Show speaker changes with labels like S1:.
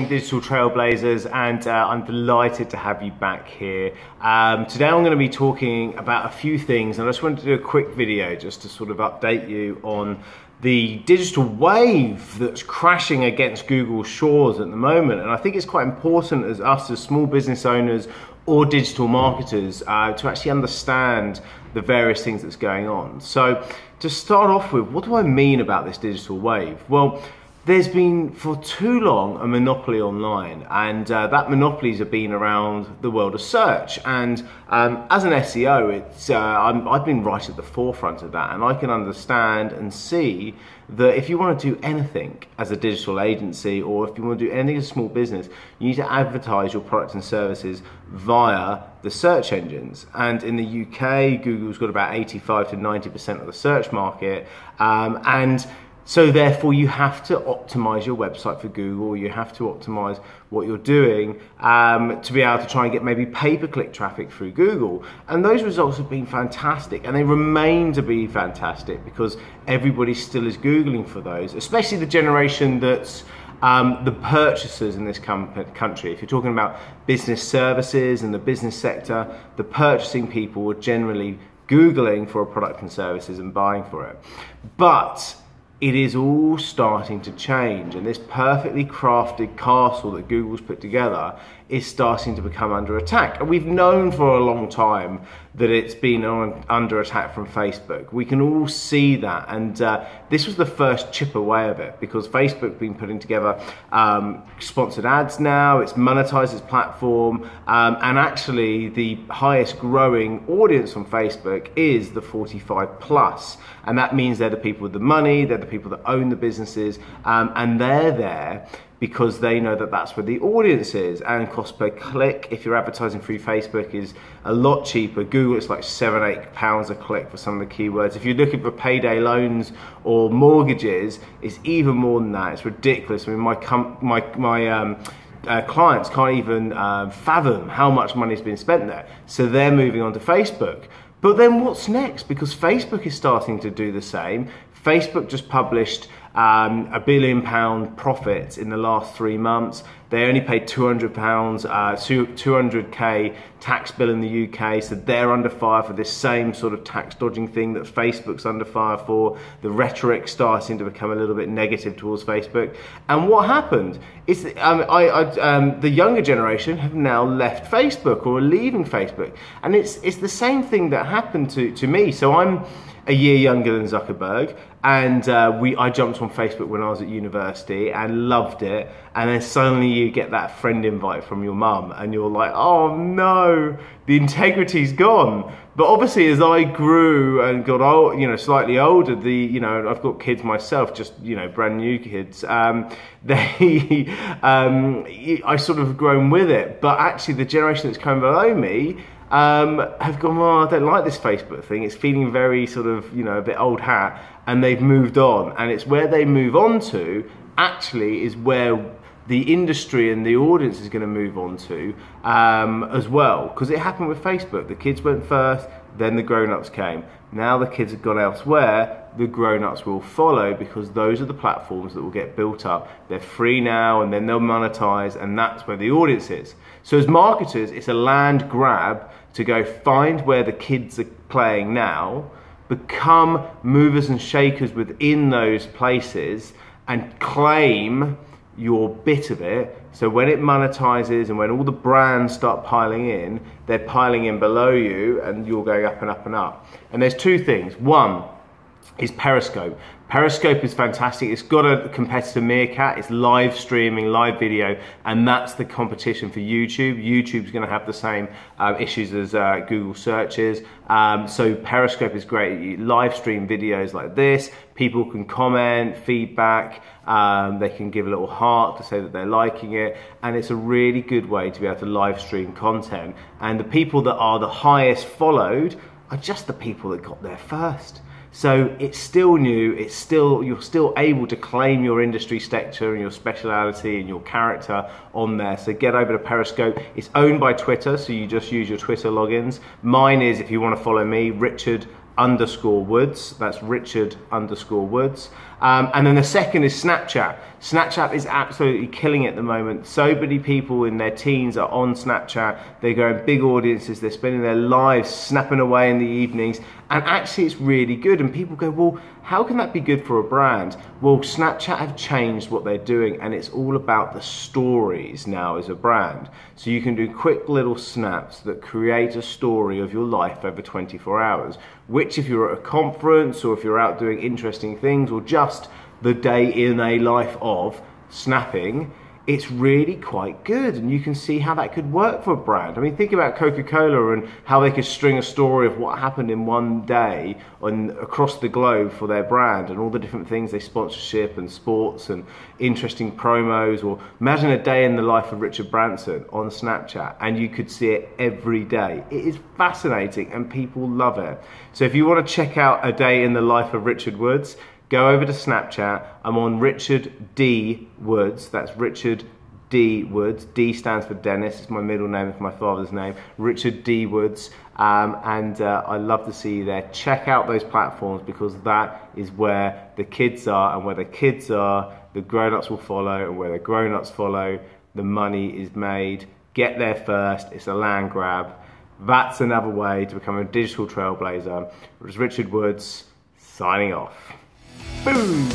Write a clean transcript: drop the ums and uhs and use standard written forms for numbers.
S1: digital trailblazers, and I'm delighted to have you back here. Today I'm going to be talking about a few things, and I just wanted to do a quick video just to sort of update you on the digital wave that's crashing against Google's shores at the moment. And I think it's quite important as us as small business owners or digital marketers to actually understand the various things that's going on. So to start off with, what do I mean about this digital wave? Well, there's been for too long a monopoly online, and that monopolies have been around the world of search. And as an SEO, I've been right at the forefront of that, and I can understand and see that if you want to do anything as a digital agency, or if you want to do anything as a small business, you need to advertise your products and services via the search engines. And in the UK, Google's got about 85 to 90% of the search market, and so therefore you have to optimize your website for Google, you have to optimize what you're doing to be able to try and get maybe pay-per-click traffic through Google. And those results have been fantastic, and they remain to be fantastic because everybody still is Googling for those, especially the generation that's the purchasers in this country. If you're talking about business services and the business sector, the purchasing people are generally Googling for a product and services and buying for it. But it is all starting to change, and this perfectly crafted castle that Google's put together is starting to become under attack. And we've known for a long time that it's been under attack from Facebook. We can all see that, and this was the first chip away of it, because Facebook's been putting together sponsored ads now, it's monetized its platform, and actually the highest growing audience on Facebook is the 45 plus. And that means they're the people with the money, they're the people that own the businesses, and they're there because they know that that's where the audience is. And cost per click, if you're advertising through Facebook, is a lot cheaper. Google, it's like £7-8 a click for some of the keywords. If you're looking for payday loans or mortgages, it's even more than that. It's ridiculous. I mean, my clients can't even fathom how much money's been spent there. So they're moving on to Facebook. But then what's next? Because Facebook is starting to do the same. Facebook just published £1 billion profits in the last 3 months. They only paid £200, 200k tax bill in the UK, so they're under fire for this same sort of tax dodging thing that Facebook's under fire for. The rhetoric starting to become a little bit negative towards Facebook. And what happened is the younger generation have now left Facebook or are leaving Facebook. And it's the same thing that happened to me. So I'm a year younger than Zuckerberg, and I jumped on Facebook when I was at university and loved it, and then suddenly you get that friend invite from your mum and you're like, oh no, the integrity's gone. But obviously as I grew and got old, slightly older, I've got kids myself, just brand new kids, I sort of grown with it. But actually the generation that's come below me have gone, well, I don't like this Facebook thing, it's feeling very sort of, a bit old hat, and they've moved on. And it's where they move on to actually is where the industry and the audience is going to move on to as well, because it happened with Facebook. The kids went first, then the grown-ups came. Now the kids have gone elsewhere, the grown-ups will follow, because those are the platforms that will get built up. They're free now, and then they'll monetize, and that's where the audience is. So as marketers, it's a land grab to go find where the kids are playing now, become movers and shakers within those places, and claim your bit of it. So when it monetizes and when all the brands start piling in, they're piling in below you, and you're going up and up and up. And there's two things. One is Periscope. Periscope is fantastic. It's got a competitor, Meerkat. It's live streaming, live video, and that's the competition for YouTube. YouTube's going to have the same issues as Google searches. So Periscope is great. You live stream videos like this. People can comment, feedback. They can give a little heart to say that they're liking it, and it's a really good way to be able to live stream content. And the people that are the highest followed are just the people that got there first. So it's still new, you're still able to claim your industry sector and your speciality and your character on there. So get over to Periscope. It's owned by Twitter, so you just use your Twitter logins. Mine is, if you want to follow me, Richard_Woods. That's Richard_Woods. And then the second is Snapchat. Snapchat is absolutely killing it at the moment. So many people in their teens are on Snapchat. They're going big audiences. They're spending their lives snapping away in the evenings. And actually it's really good. And people go, well, how can that be good for a brand? Well, Snapchat have changed what they're doing, and it's all about the stories now as a brand. So you can do quick little snaps that create a story of your life over 24 hours, which if you're at a conference or if you're out doing interesting things or just the day in a life of snapping, it's really quite good, and you can see how that could work for a brand. I mean, think about Coca-Cola and how they could string a story of what happened in one day across the globe for their brand and all the different things they sponsorship and sports and interesting promos. Or imagine a day in the life of Richard Branson on Snapchat, and you could see it every day. It is fascinating and people love it. So if you want to check out a day in the life of Richard Woods, go over to Snapchat. I'm on Richard D. Woods. That's Richard D. Woods. D stands for Dennis. It's my middle name. It's my father's name. Richard D. Woods. I love to see you there. Check out those platforms, because that is where the kids are, and where the kids are, the grown-ups will follow, and where the grown-ups follow, the money is made. Get there first. It's a land grab. That's another way to become a digital trailblazer. It was Richard Woods signing off. Boom!